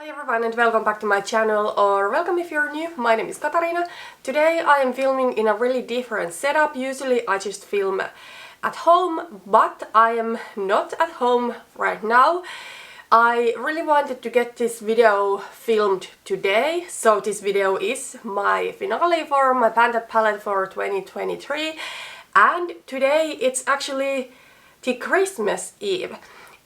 Hi everyone and welcome back to my channel, or welcome if you're new. My name is Katarina. Today I am filming in a really different setup. Usually I just film at home, but I am not at home right now. I really wanted to get this video filmed today, so this video is my finale for my Panda palette for 2023, and today it's actually the Christmas Eve,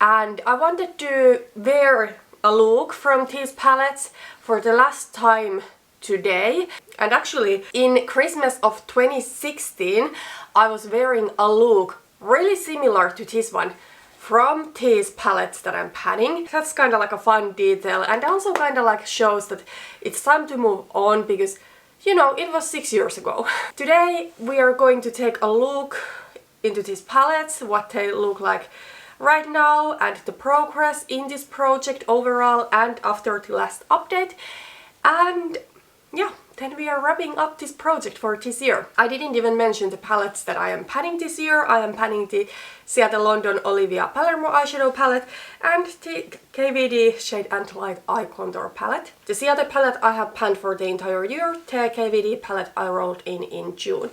and I wanted to wear a look from these palettes for the last time today. And actually in Christmas of 2016 I was wearing a look really similar to this one from these palettes that I'm panning. That's kind of like a fun detail, and also kind of like shows that it's time to move on because, you know, it was 6 years ago. Today we are going to take a look into these palettes, what they look like right now, and the progress in this project overall and after the last update. And yeah, then we are wrapping up this project for this year. I didn't even mention the palettes that I am panning this year. I am panning the Ciate London Olivia Palermo eyeshadow palette and the KVD Shade and Light Eye Contour palette. The Ciate palette I have panned for the entire year. The KVD palette I rolled in June.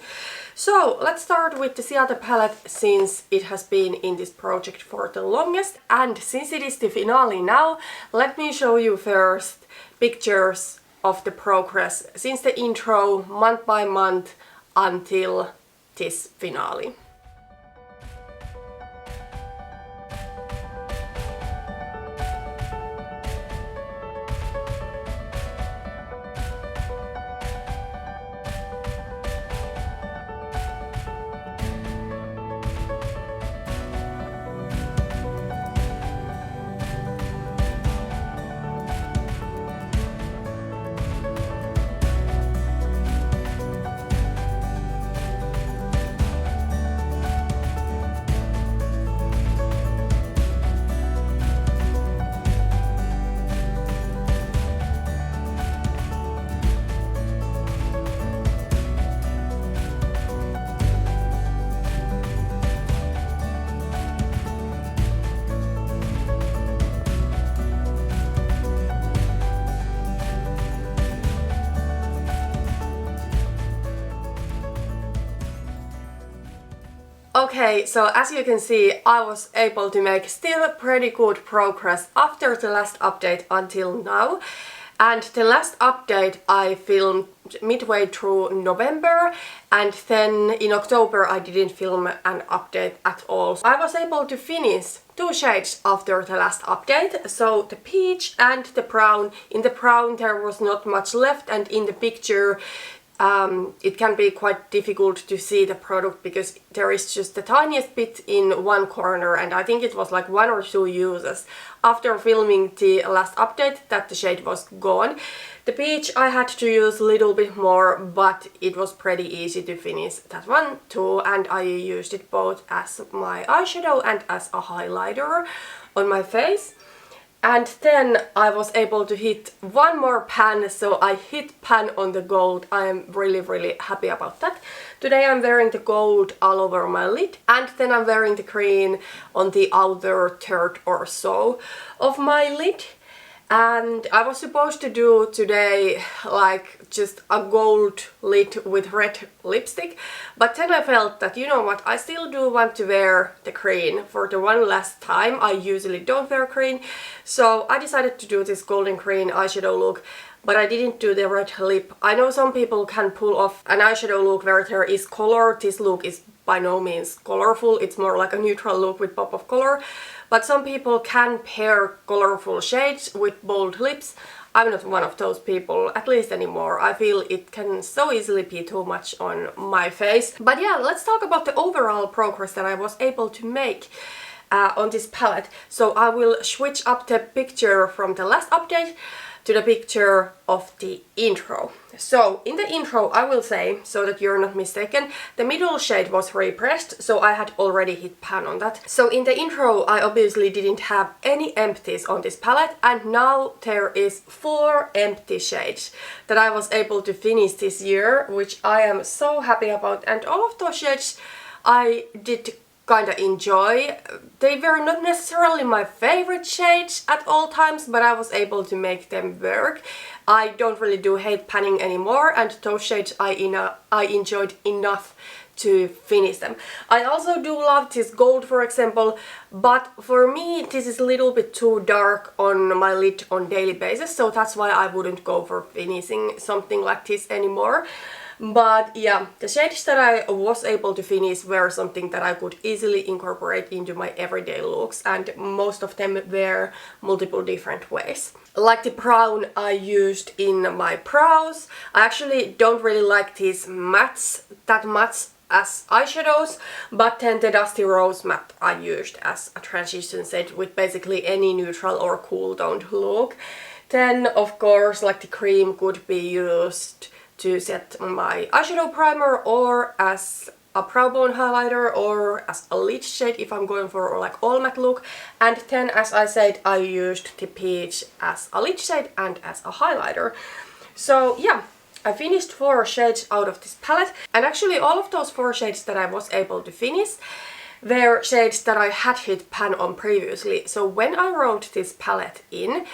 So let's start with the Ciate palette, since it has been in this project for the longest, and since it is the finale now, let me show you first pictures of the progress since the intro, month by month, until this finale. Okay, so as you can see, I was able to make still pretty good progress after the last update until now. And the last update I filmed midway through November, and then in October I didn't film an update at all. So I was able to finish 2 shades after the last update, so the peach and the brown. In the brown there was not much left, and in the picture it can be quite difficult to see the product because there is just the tiniest bit in one corner, and I think it was like 1 or 2 uses after filming the last update that the shade was gone. The peach I had to use a little bit more, but it was pretty easy to finish that one too, and I used it both as my eyeshadow and as a highlighter on my face. And then I was able to hit one more pan, so I hit pan on the gold. I am really happy about that. Today I'm wearing the gold all over my lid, and then I'm wearing the green on the outer third or so of my lid. And I was supposed to do today like just a gold lid with red lipstick, but then I felt that, you know what, I still do want to wear the green for the one last time. I usually don't wear green, so I decided to do this golden green eyeshadow look, but I didn't do the red lip. I know some people can pull off an eyeshadow look where there is color. This look is by no means colorful, it's more like a neutral look with pop of color. But some people can pair colorful shades with bold lips. I'm not one of those people, at least anymore. I feel it can so easily be too much on my face. But yeah, let's talk about the overall progress that I was able to make on this palette. So I will switch up the picture from the last update to the picture of the intro. So in the intro, I will say, so that you're not mistaken, the middle shade was repressed, so I had already hit pan on that. So in the intro I obviously didn't have any empties on this palette, and now there is 4 empty shades that I was able to finish this year, which I am so happy about. And all of those shades I did kinda enjoy. They were not necessarily my favorite shades at all times, but I was able to make them work. I don't really do hate panning anymore, and those shades I enjoyed enough to finish them. I also do love this gold, for example, but for me this is a little bit too dark on my lid on daily basis, so that's why I wouldn't go for finishing something like this anymore. But yeah, the shades that I was able to finish were something that I could easily incorporate into my everyday looks, and most of them were multiple different ways. Like the brown I used in my brows. I actually don't really like these mattes that much as eyeshadows, but then the Dusty Rose matte I used as a transition shade with basically any neutral or cool toned look. Then of course like the cream could be used to set my eyeshadow primer, or as a brow bone highlighter, or as a lid shade if I'm going for like all matte look. And then, as I said, I used the peach as a lid shade and as a highlighter. So yeah, I finished 4 shades out of this palette, and actually all of those 4 shades that I was able to finish were shades that I had hit pan on previously. So when I wrote this palette in,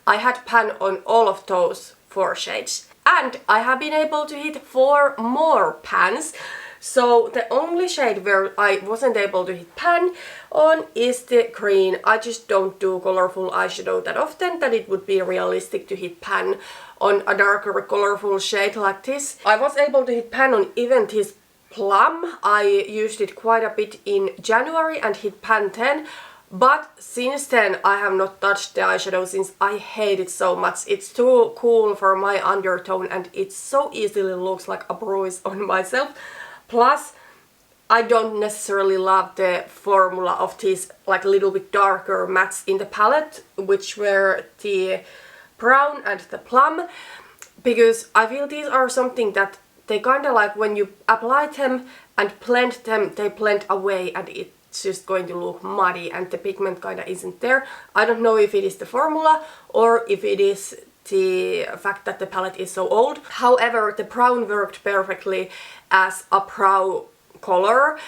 I had pan on all of those 4 shades. And I have been able to hit 4 more pans. So the only shade where I wasn't able to hit pan on is the green. I just don't do colorful eyeshadow that often that it would be realistic to hit pan on a darker colorful shade like this. I was able to hit pan on even this plum. I used it quite a bit in January and hit pan then. But since then I have not touched the eyeshadow since I hate it so much. It's too cool for my undertone and it so easily looks like a bruise on myself. Plus, I don't necessarily love the formula of these like little bit darker mattes in the palette, which were the brown and the plum, because I feel these are something that they kinda like when you apply them and blend them, they blend away and it's just going to look muddy and the pigment kinda isn't there. I don't know if it is the formula or if it is the fact that the palette is so old. However, the brown worked perfectly as a brow color,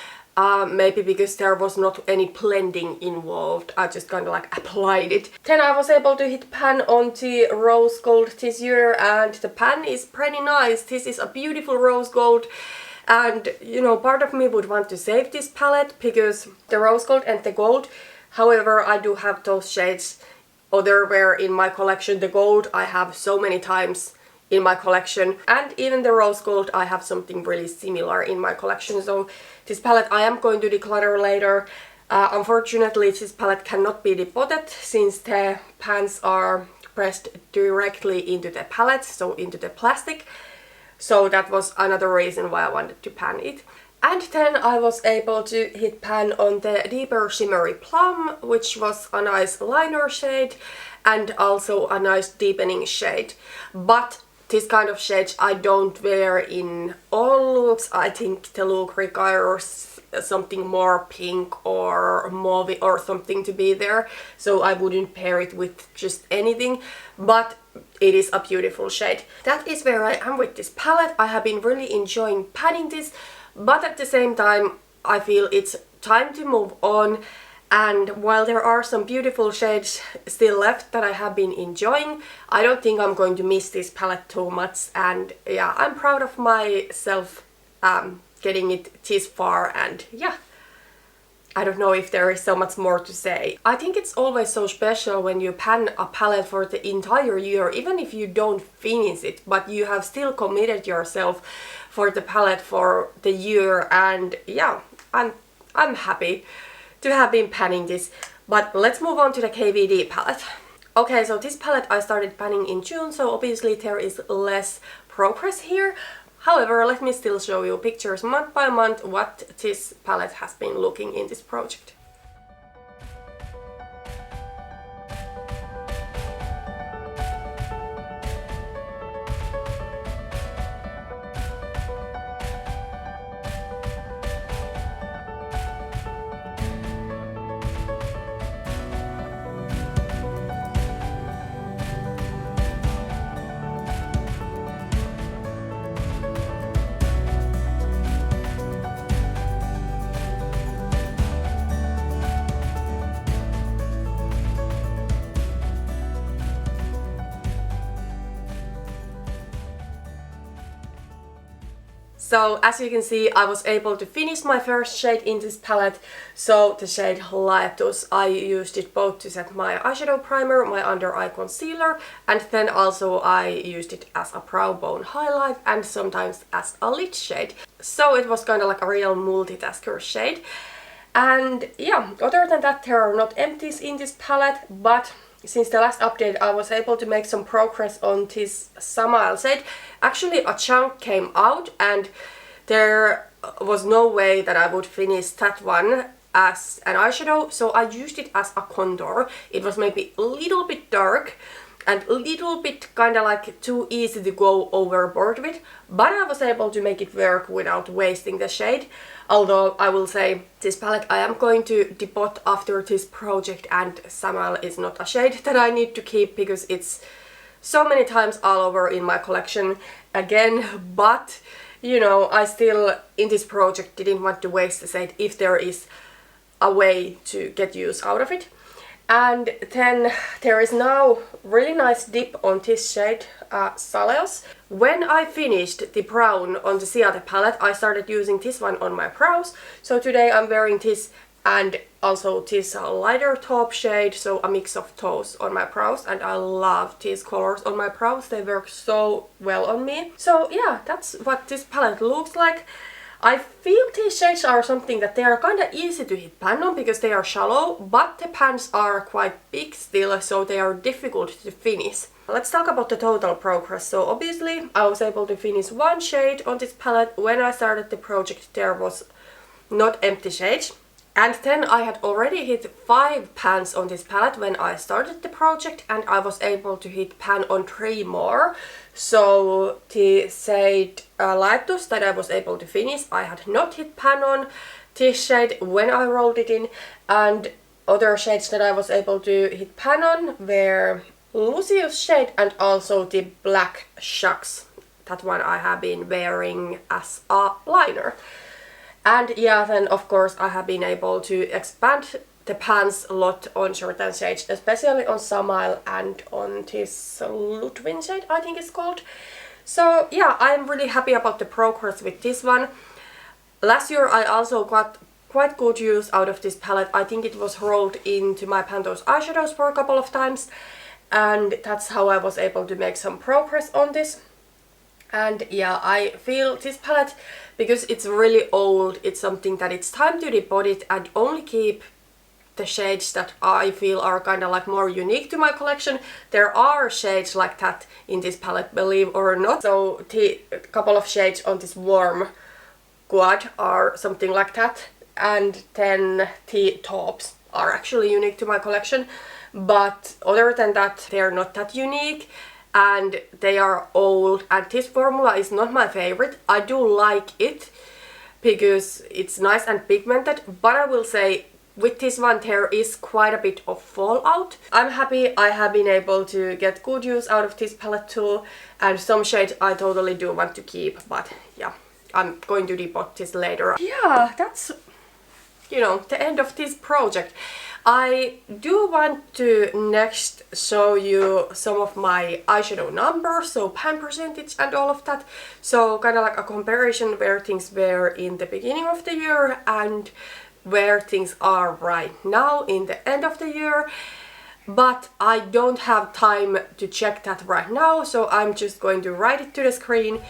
maybe because there was not any blending involved. I just kind of like applied it. Then I was able to hit pan on the rose gold this year, and the pan is pretty nice. This is a beautiful rose gold. And you know, part of me would want to save this palette because the rose gold and the gold. However, I do have those shades otherwhere in my collection. The gold I have so many times in my collection, and even the rose gold I have something really similar in my collection. So this palette I am going to declutter later. Unfortunately, this palette cannot be depotted since the pans are pressed directly into the palette, so into the plastic. So that was another reason why I wanted to pan it. And then I was able to hit pan on the deeper shimmery plum, which was a nice liner shade and also a nice deepening shade. But this kind of shades I don't wear in all looks. I think the look requires something more pink or mauve or something to be there, so I wouldn't pair it with just anything, but it is a beautiful shade. That is where I am with this palette. I have been really enjoying panning this, but at the same time I feel it's time to move on. And while there are some beautiful shades still left that I have been enjoying, I don't think I'm going to miss this palette too much. And yeah, I'm proud of myself getting it this far, and yeah, I don't know if there is so much more to say. I think it's always so special when you pan a palette for the entire year, even if you don't finish it, but you have still committed yourself for the palette for the year. And yeah, I'm happy to have been panning this. But let's move on to the KVD palette. Okay, so this palette I started panning in June, so obviously there is less progress here. However, let me still show you pictures month by month what this palette has been looking in this project. So as you can see, I was able to finish my first shade in this palette. So the shade Laetus, I used it both to set my eyeshadow primer, my under eye concealer, and then also I used it as a brow bone highlight and sometimes as a lid shade. So it was kind of like a real multitasker shade. And yeah, other than that, there are not empties in this palette, but since the last update I was able to make some progress on this Samael shade. Actually a chunk came out and there was no way that I would finish that one as an eyeshadow, so I used it as a contour. It was maybe a little bit dark and a little bit kind of like too easy to go overboard with, but I was able to make it work without wasting the shade. Although I will say this palette I am going to depot after this project, and Samael is not a shade that I need to keep because it's so many times all over in my collection again. But you know, I still in this project didn't want to waste the shade if there is a way to get use out of it. And then there is now really nice dip on this shade, Saleos. When I finished the brown on the Ciate palette, I started using this one on my brows. So today I'm wearing this and also this lighter taupe shade, so a mix of those on my brows, and I love these colors on my brows. They work so well on me. So yeah, that's what this palette looks like. I feel these shades are something that they are kind of easy to hit pan on because they are shallow, but the pans are quite big still, so they are difficult to finish. Let's talk about the total progress. So obviously I was able to finish one shade on this palette. When I started the project there was not empty shades. And then I had already hit 5 pans on this palette when I started the project, and I was able to hit pan on 3 more. So the shade Laetus that I was able to finish, I had not hit pan on this shade when I rolled it in, and other shades that I was able to hit pan on were Lucius shade and also the Black Shucks. That one I have been wearing as a liner. And yeah, then of course I have been able to expand the pans a lot on certain shades, especially on Samael and on this Ludwig shade, I think it's called. So yeah, I'm really happy about the progress with this one. Last year I also got quite good use out of this palette. I think it was rolled into my Pantos eyeshadows for a couple of times, and that's how I was able to make some progress on this. And yeah, I feel this palette, because it's really old, it's something that it's time to depot it and only keep the shades that I feel are kind of like more unique to my collection. There are shades like that in this palette, believe or not. So the couple of shades on this warm quad are something like that, and then the tops are actually unique to my collection. But other than that, they're not that unique. And they are old, and this formula is not my favorite. I do like it because it's nice and pigmented, but I will say with this one there is quite a bit of fallout. I'm happy I have been able to get good use out of this palette too, and some shades I totally do want to keep, but yeah, I'm going to depot this later. Yeah, that's, you know, the end of this project. I do want to next show you some of my eyeshadow numbers, so pan percentage and all of that. So kind of like a comparison where things were in the beginning of the year and where things are right now in the end of the year. But I don't have time to check that right now, so I'm just going to write it to the screen.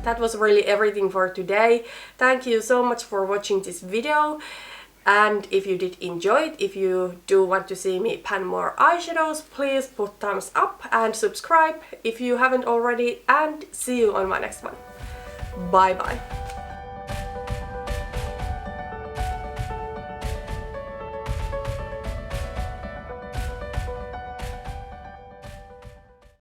That was really everything for today. Thank you so much for watching this video. And if you did enjoy it, if you do want to see me pan more eyeshadows, please put thumbs up and subscribe if you haven't already. And see you on my next one. Bye bye.